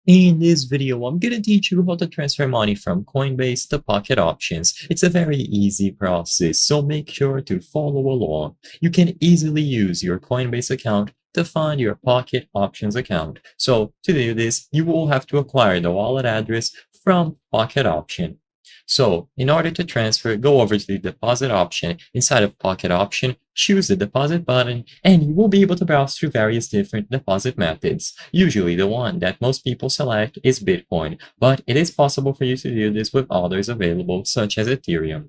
In this video, I'm going to teach you how to transfer money from Coinbase to Pocket Options. It's a very easy process, so make sure to follow along. You can easily use your Coinbase account to find your Pocket Options account. So to do this, you will have to acquire the wallet address from Pocket Option. So in order to transfer, go over to the deposit option. Inside of Pocket Option, choose the deposit button, and you will be able to browse through various different deposit methods. Usually the one that most people select is Bitcoin, but it is possible for you to do this with others available, such as Ethereum.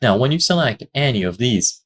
Now, when you select any of these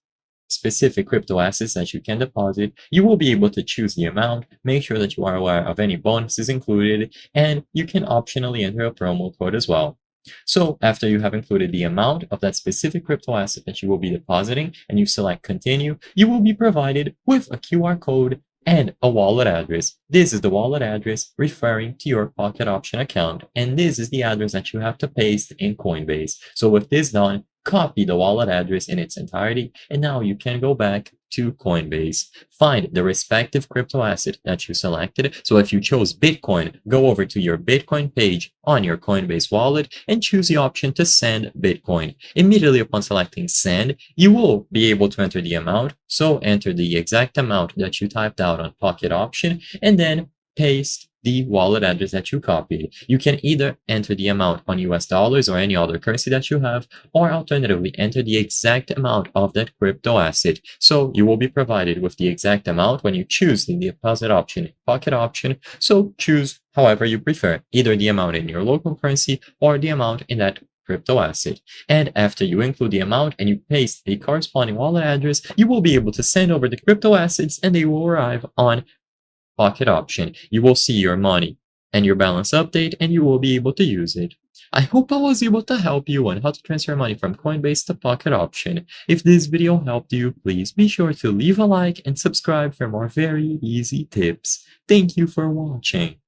specific crypto assets that you can deposit, you will be able to choose the amount, make sure that you are aware of any bonuses included, and you can optionally enter a promo code as well. So after you have included the amount of that specific crypto asset that you will be depositing and you select continue, you will be provided with a QR code and a wallet address. This is the wallet address referring to your Pocket Option account, and this is the address that you have to paste in Coinbase. So with this done, copy the wallet address in its entirety, and now you can go back to Coinbase. Find the respective crypto asset that you selected. So if you chose Bitcoin, go over to your Bitcoin page on your Coinbase wallet and choose the option to send Bitcoin. Immediately upon selecting send, you will be able to enter the amount. So enter the exact amount that you typed out on Pocket Option and then paste the wallet address that you copied. You can either enter the amount on US dollars or any other currency that you have, or alternatively enter the exact amount of that crypto asset. So you will be provided with the exact amount when you choose the deposit option, Pocket Option. So choose however you prefer, either the amount in your local currency or the amount in that crypto asset. And after you include the amount and you paste the corresponding wallet address, you will be able to send over the crypto assets and they will arrive on Pocket Option. You will see your money and your balance update and you will be able to use it. I hope I was able to help you on how to transfer money from Coinbase to Pocket Option. If this video helped you, please be sure to leave a like and subscribe for more very easy tips. Thank you for watching.